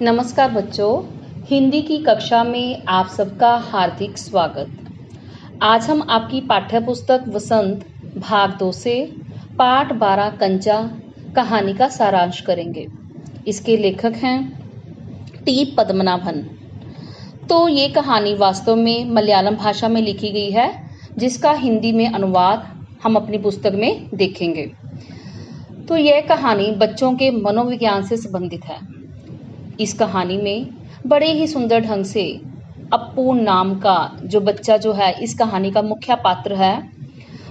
नमस्कार बच्चों, हिंदी की कक्षा में आप सबका हार्दिक स्वागत। आज हम आपकी पाठ्य पुस्तक वसंत भाग 2 से पाठ 12 कंचा कहानी का सारांश करेंगे। इसके लेखक हैं टी पद्मनाभन। तो ये कहानी वास्तव में मलयालम भाषा में लिखी गई है, जिसका हिंदी में अनुवाद हम अपनी पुस्तक में देखेंगे। तो यह कहानी बच्चों के मनोविज्ञान से संबंधित है। इस कहानी में बड़े ही सुंदर ढंग से अप्पू नाम का जो बच्चा जो है इस कहानी का मुख्य पात्र है,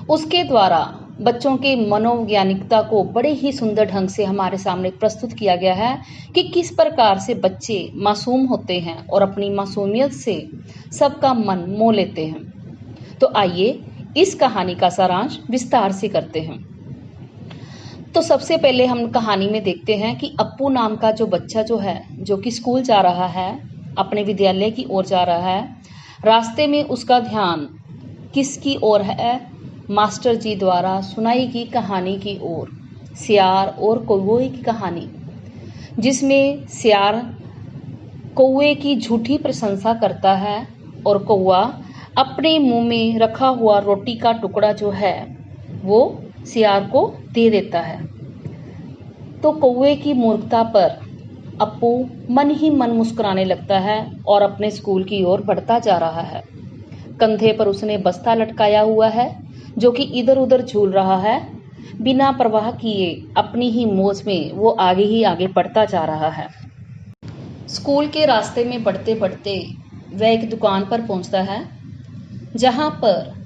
उसके द्वारा बच्चों के मनोवैज्ञानिकता को बड़े ही सुंदर ढंग से हमारे सामने प्रस्तुत किया गया है कि किस प्रकार से बच्चे मासूम होते हैं और अपनी मासूमियत से सबका मन मोह लेते हैं। तो आइए इस कहानी का सारांश विस्तार से करते हैं। तो सबसे पहले हम कहानी में देखते हैं कि अप्पू नाम का जो बच्चा जो है, जो कि स्कूल जा रहा है, अपने विद्यालय की ओर जा रहा है। रास्ते में उसका ध्यान किसकी ओर है? मास्टर जी द्वारा सुनाई गई कहानी की ओर, सियार और कौवे की कहानी, जिसमें सियार कौवे की झूठी प्रशंसा करता है और कौवा अपने मुंह में रखा हुआ रोटी का टुकड़ा जो है वो सियार को दे देता है। तो कौवे की मूर्खता पर अप्पू मन ही मन मुस्कुराने लगता है और अपने स्कूल की ओर बढ़ता जा रहा है। कंधे पर उसने बस्ता लटकाया हुआ है, जो कि इधर उधर झूल रहा है। बिना परवाह किए अपनी ही मौज में वो आगे ही आगे बढ़ता जा रहा है। स्कूल के रास्ते में बढ़ते बढ़ते वह एक दुकान पर पहुंचता है, जहां पर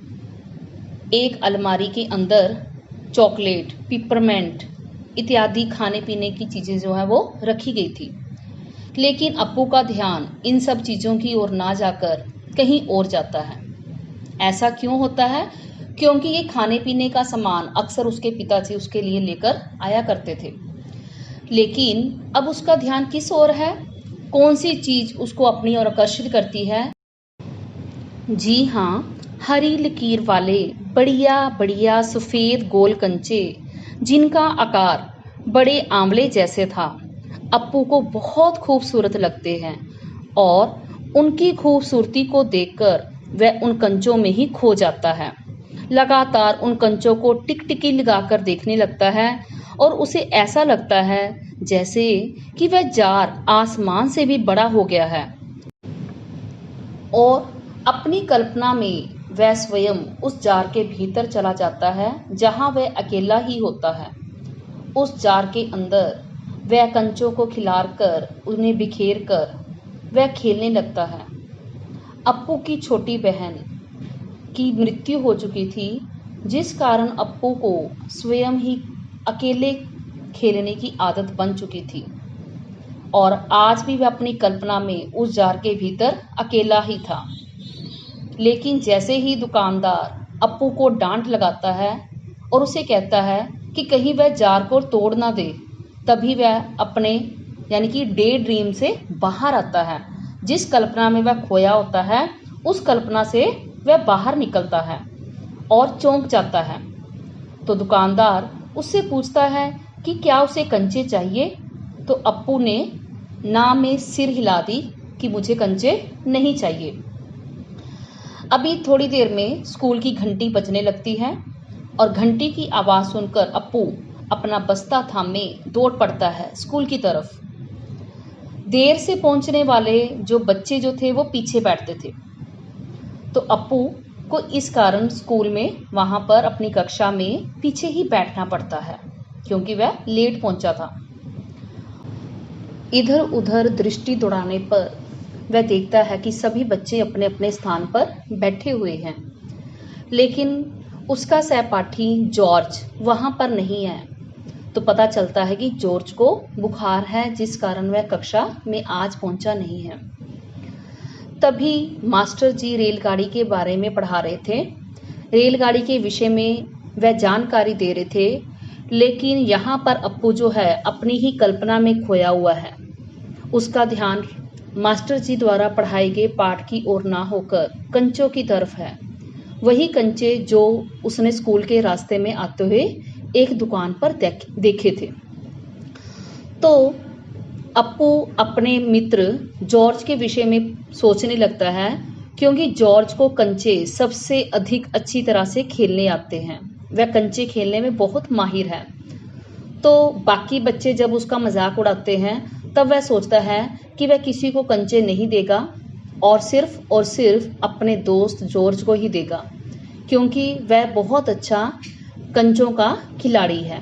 एक अलमारी के अंदर चॉकलेट, पिपरमेंट इत्यादि खाने पीने की चीजें जो है वो रखी गई थी। लेकिन अप्पू का ध्यान इन सब चीजों की ओर ना जाकर कहीं और जाता है। ऐसा क्यों होता है? क्योंकि ये खाने पीने का सामान अक्सर उसके पिताजी उसके लिए लेकर आया करते थे। लेकिन अब उसका ध्यान किस ओर है? कौन सी चीज उसको अपनी ओर आकर्षित करती है? जी हाँ, हरी लकीर वाले बढ़िया बढ़िया सफेद गोल कंचे, जिनका आकार बड़े आंवले जैसे था, अप्पू को बहुत खूबसूरत लगते हैं और उनकी खूबसूरती को देखकर वह उन कंचों में ही खो जाता है। लगातार उन कंचों को टिकटिकी लगाकर देखने लगता है और उसे ऐसा लगता है जैसे कि वह जार आसमान से भी बड़ा हो गया है। और अपनी कल्पना में वह स्वयं उस जार के भीतर चला जाता है, जहां वह अकेला ही होता है। उस जार के अंदर वह कंचों को खिलाकर उन्हें बिखेर कर वह खेलने लगता है। अप्पू की छोटी बहन की मृत्यु हो चुकी थी, जिस कारण अप्पू को स्वयं ही अकेले खेलने की आदत बन चुकी थी और आज भी वह अपनी कल्पना में उस जार के भीतर अकेला ही था। लेकिन जैसे ही दुकानदार अप्पू को डांट लगाता है और उसे कहता है कि कहीं वह जार को तोड़ ना दे, तभी वह अपने यानी कि डे ड्रीम से बाहर आता है। जिस कल्पना में वह खोया होता है, उस कल्पना से वह बाहर निकलता है और चौंक जाता है। तो दुकानदार उससे पूछता है कि क्या उसे कंचे चाहिए? तो अप्पू ने ना में सिर हिला दी कि मुझे कंचे नहीं चाहिए। अभी थोड़ी देर में स्कूल की घंटी बजने लगती है और घंटी की आवाज़ सुनकर अप्पू अपना बस्ता थामे दौड़ पड़ता है स्कूल की तरफ। देर से पहुंचने वाले जो बच्चे जो थे वो पीछे बैठते थे, तो अप्पू को इस कारण स्कूल में वहां पर अपनी कक्षा में पीछे ही बैठना पड़ता है, क्योंकि वह लेट पहुंचा था। इधर उधर दृष्टि दौड़ाने पर वह देखता है कि सभी बच्चे अपने अपने स्थान पर बैठे हुए हैं, लेकिन उसका सहपाठी जॉर्ज वहां पर नहीं है। तो पता चलता है कि जॉर्ज को बुखार है, जिस कारण वह कक्षा में आज पहुंचा नहीं है। तभी मास्टर जी रेलगाड़ी के बारे में पढ़ा रहे थे। रेलगाड़ी के विषय में वह जानकारी दे रहे थे, लेकिन यहाँ पर अप्पू जो है अपनी ही कल्पना में खोया हुआ है। उसका ध्यान मास्टर जी द्वारा पढ़ाए गए पाठ की ओर ना होकर कंचों की तरफ है। वही कंचे जो उसने स्कूल के रास्ते में आते हुए एक दुकान पर देखे थे। तो अप्पू अपने मित्र जॉर्ज के विषय में सोचने लगता है, क्योंकि जॉर्ज को कंचे सबसे अधिक अच्छी तरह से खेलने आते हैं। वह कंचे खेलने में बहुत माहिर है। तो बाकी बच्चे जब उसका मजाक उड़ाते हैं, तब वह सोचता है कि वह किसी को कंचे नहीं देगा और सिर्फ अपने दोस्त जॉर्ज को ही देगा, क्योंकि वह बहुत अच्छा कंचों का खिलाड़ी है।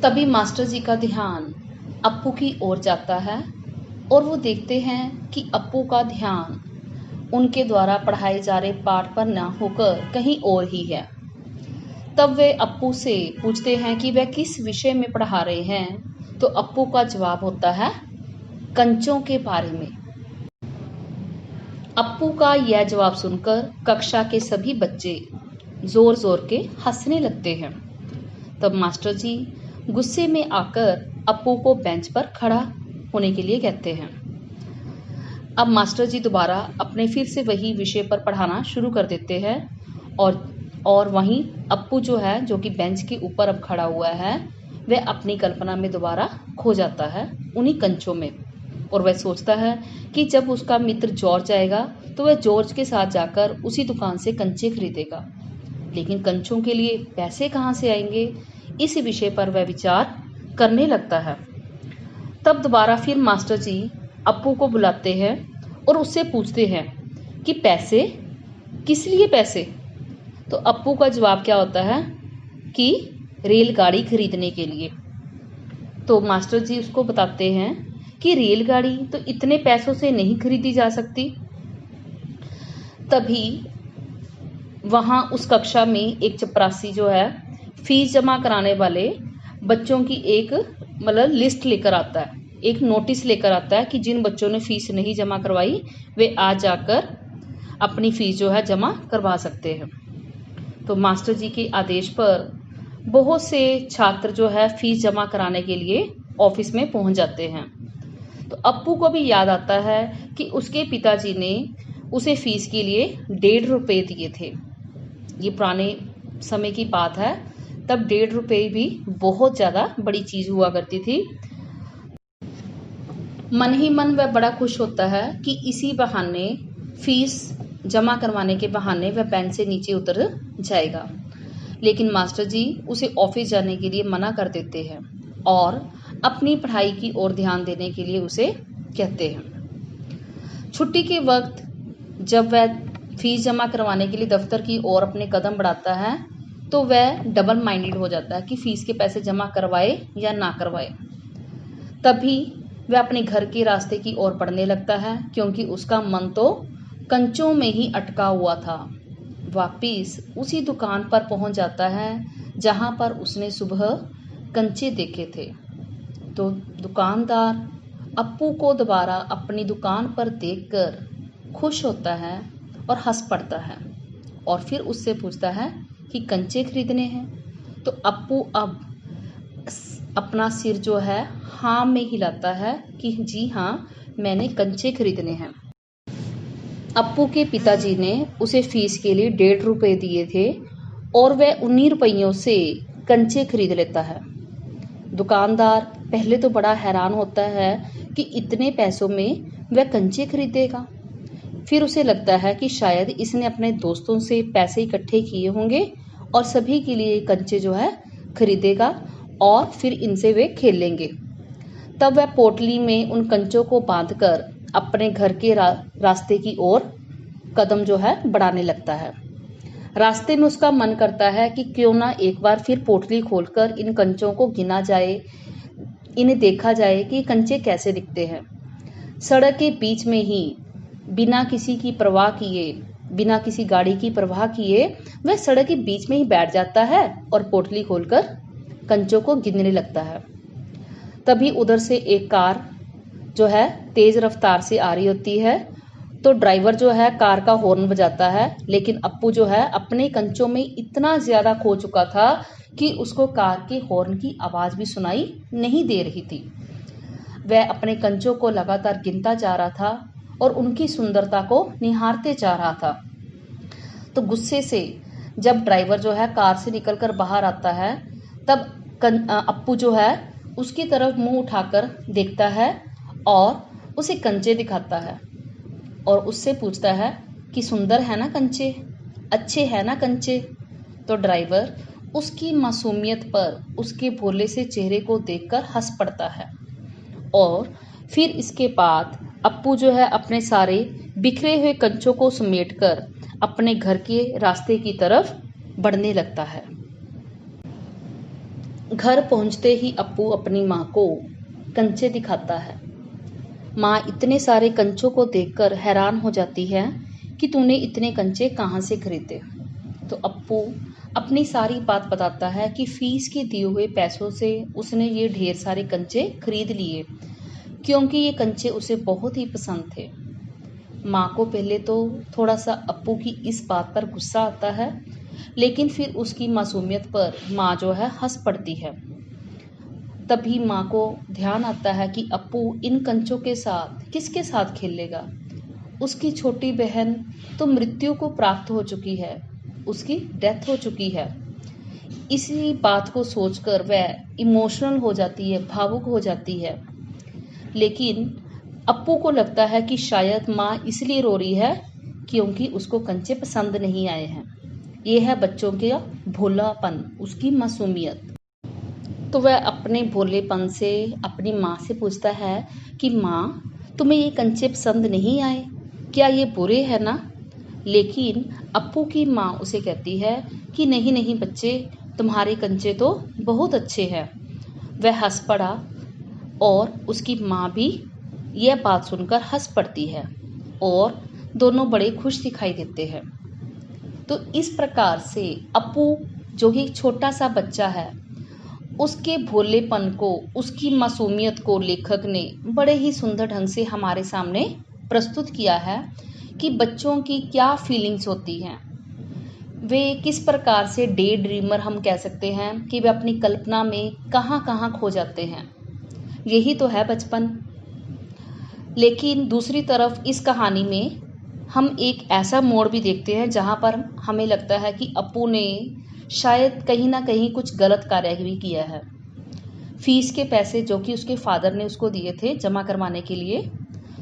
तभी मास्टर जी का ध्यान अप्पू की ओर जाता है और वो देखते हैं कि अप्पू का ध्यान उनके द्वारा पढ़ाए जा रहे पाठ पर ना होकर कहीं और ही है। तब वे अप्पू से पूछते हैं कि वह किस विषय में पढ़ा रहे हैं, तो अप्पू का जवाब होता है कंचों के बारे में। अप्पू का यह जवाब सुनकर कक्षा के सभी बच्चे जोर जोर के हंसने लगते हैं। तब मास्टर जी गुस्से में आकर अप्पू को बेंच पर खड़ा होने के लिए कहते हैं। अब मास्टर जी दोबारा अपने फिर से वही विषय पर पढ़ाना शुरू कर देते हैं और वहीं अप्पू जो कि बेंच के ऊपर अब खड़ा हुआ है, वह अपनी कल्पना में दोबारा खो जाता है उन्हीं कंचों में। और वह सोचता है कि जब उसका मित्र जॉर्ज आएगा तो वह जॉर्ज के साथ जाकर उसी दुकान से कंचे खरीदेगा, लेकिन कंचों के लिए पैसे कहाँ से आएंगे, इस विषय पर वह विचार करने लगता है। तब दोबारा फिर मास्टर जी अप्पू को बुलाते हैं और उससे पूछते हैं कि पैसे, किस लिए पैसे? तो अप्पू का जवाब क्या होता है कि रेलगाड़ी खरीदने के लिए। तो मास्टर जी उसको बताते हैं कि रेलगाड़ी तो इतने पैसों से नहीं खरीदी जा सकती। तभी वहाँ उस कक्षा में एक चपरासी फीस जमा कराने वाले बच्चों की एक लिस्ट लेकर आता है, एक नोटिस लेकर आता है कि जिन बच्चों ने फीस नहीं जमा करवाई वे आज जाकर अपनी फीस जमा करवा सकते हैं। तो मास्टर जी के आदेश पर बहुत से छात्र फीस जमा कराने के लिए ऑफिस में पहुंच जाते हैं। तो अप्पू को भी याद आता है कि उसके पिताजी ने उसे फीस के लिए 1.5 रुपये दिए थे। ये पुराने समय की बात है, तब 1.5 रुपये भी बहुत ज़्यादा बड़ी चीज़ हुआ करती थी। मन ही मन वह बड़ा खुश होता है कि इसी बहाने फीस जमा करवाने के बहाने वह बेंच से नीचे उतर जाएगा। लेकिन मास्टर जी उसे ऑफिस जाने के लिए मना कर देते हैं और अपनी पढ़ाई की ओर ध्यान देने के लिए उसे कहते हैं। छुट्टी के वक्त जब वह फीस जमा करवाने के लिए दफ्तर की ओर अपने कदम बढ़ाता है, तो वह डबल माइंडेड हो जाता है कि फीस के पैसे जमा करवाए या ना करवाए। तभी वह अपने घर के रास्ते की ओर बढ़ने लगता है, क्योंकि उसका मन तो कंचों में ही अटका हुआ था। वापिस उसी दुकान पर पहुंच जाता है जहां पर उसने सुबह कंचे देखे थे। तो दुकानदार अप्पू को दोबारा अपनी दुकान पर देखकर खुश होता है और हंस पड़ता है और फिर उससे पूछता है कि कंचे खरीदने हैं। तो अप्पू अब अपना सिर हाँ में हिलाता है कि जी हाँ, मैंने कंचे खरीदने हैं। अप्पू के पिताजी ने उसे फीस के लिए 1.5 रुपये दिए थे और वह 19 रुपयों से कंचे खरीद लेता है। दुकानदार पहले तो बड़ा हैरान होता है कि इतने पैसों में वह कंचे खरीदेगा। फिर उसे लगता है कि शायद इसने अपने दोस्तों से पैसे इकट्ठे किए होंगे और सभी के लिए कंचे खरीदेगा और फिर इनसे वे खेल लेंगे। तब वह पोटली में उन कंचों को बांधकर अपने घर के रास्ते की ओर कदम बढ़ाने लगता है। रास्ते में उसका मन करता है कि क्यों ना एक बार फिर पोटली खोलकर इन कंचों को गिना जाए, इन्हें देखा जाए कि कंचे कैसे दिखते हैं। सड़क के बीच में ही बिना किसी की परवाह किए, बिना किसी गाड़ी की परवाह किए वह सड़क के बीच में ही बैठ जाता है और पोटली खोलकर कंचों को गिनने लगता है। तभी उधर से एक कार तेज रफ्तार से आ रही होती है। तो ड्राइवर कार का हॉर्न बजाता है, लेकिन अप्पू अपने कंचों में इतना ज्यादा खो चुका था कि उसको कार के हॉर्न की आवाज भी सुनाई नहीं दे रही थी। वह अपने कंचों को लगातार गिनता जा रहा था और उनकी सुंदरता को निहारते जा रहा था। तो गुस्से से जब ड्राइवर कार से निकलकर बाहर आता है, तब अप्पू उसकी तरफ मुंह उठाकर देखता है और उसे कंचे दिखाता है और उससे पूछता है कि सुंदर है ना कंचे, अच्छे है ना कंचे। तो ड्राइवर उसकी मासूमियत पर उसके भोले से चेहरे को देखकर हंस पड़ता है और फिर इसके बाद अप्पू जो है अपने सारे बिखरे हुए कंचों को समेटकर अपने घर के रास्ते की तरफ बढ़ने लगता है। घर पहुंचते ही अप्पू अपनी माँ को कंचे दिखाता है। माँ इतने सारे कंचों को देखकर हैरान हो जाती है कि तूने इतने कंचे कहाँ से खरीदे। तो अप्पू अपनी सारी बात बताता है कि फीस के दिए हुए पैसों से उसने ये ढेर सारे कंचे खरीद लिए क्योंकि ये कंचे उसे बहुत ही पसंद थे। माँ को पहले तो थोड़ा सा अप्पू की इस बात पर गुस्सा आता है, लेकिन फिर उसकी मासूमियत पर माँ जो है हंस पड़ती है। तभी माँ को ध्यान आता है कि अप्पू इन कंचों के साथ किसके साथ खेलेगा। उसकी छोटी बहन तो मृत्यु को प्राप्त हो चुकी है, उसकी डेथ हो चुकी है। इसी बात को सोचकर वह इमोशनल हो जाती है, भावुक हो जाती है। लेकिन अप्पू को लगता है कि शायद माँ इसलिए रो रही है क्योंकि उसको कंचे पसंद नहीं आए हैं। ये है बच्चों का भोलापन, उसकी मासूमियत। तो वह अपने भोलेपन से अपनी माँ से पूछता है कि माँ, तुम्हें ये कंचे पसंद नहीं आए, क्या ये बुरे हैं ना? लेकिन अप्पू की माँ उसे कहती है कि नहीं नहीं बच्चे, तुम्हारे कंचे तो बहुत अच्छे हैं। वह हंस पड़ा और उसकी माँ भी यह बात सुनकर हंस पड़ती है और दोनों बड़े खुश दिखाई देते हैं। तो इस प्रकार से अप्पू जो ही छोटा सा बच्चा है, उसके भोलेपन को, उसकी मासूमियत को लेखक ने बड़े ही सुंदर ढंग से हमारे सामने प्रस्तुत किया है कि बच्चों की क्या फीलिंग्स होती हैं। वे किस प्रकार से डे ड्रीमर हम कह सकते हैं कि वे अपनी कल्पना में कहाँ कहाँ खो जाते हैं। यही तो है बचपन। लेकिन दूसरी तरफ इस कहानी में हम एक ऐसा मोड़ भी देखते हैं जहाँ पर हमें लगता है कि अप्पू ने शायद कहीं ना कहीं कुछ गलत कार्य भी किया है। फीस के पैसे जो कि उसके फादर ने उसको दिए थे जमा करवाने के लिए,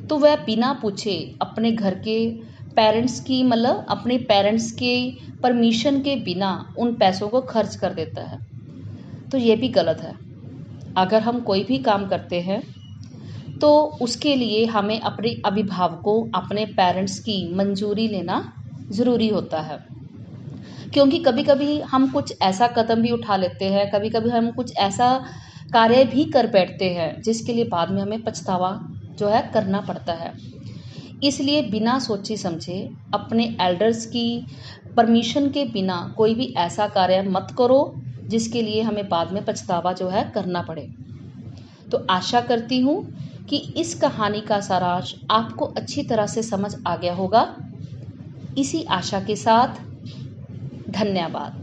तो वह बिना पूछे अपने घर के पेरेंट्स की, मतलब अपने पेरेंट्स के परमिशन के बिना उन पैसों को खर्च कर देता है। तो ये भी गलत है। अगर हम कोई भी काम करते हैं तो उसके लिए हमें अपने अभिभावकों, अपने पेरेंट्स की मंजूरी लेना ज़रूरी होता है। क्योंकि कभी कभी हम कुछ ऐसा कदम भी उठा लेते हैं, कभी कभी हम कुछ ऐसा कार्य भी कर बैठते हैं जिसके लिए बाद में हमें पछतावा जो है करना पड़ता है। इसलिए बिना सोचे समझे अपने एल्डर्स की परमिशन के बिना कोई भी ऐसा कार्य मत करो जिसके लिए हमें बाद में पछतावा जो है करना पड़े। तो आशा करती हूँ कि इस कहानी का सारांश आपको अच्छी तरह से समझ आ गया होगा। इसी आशा के साथ धन्यवाद।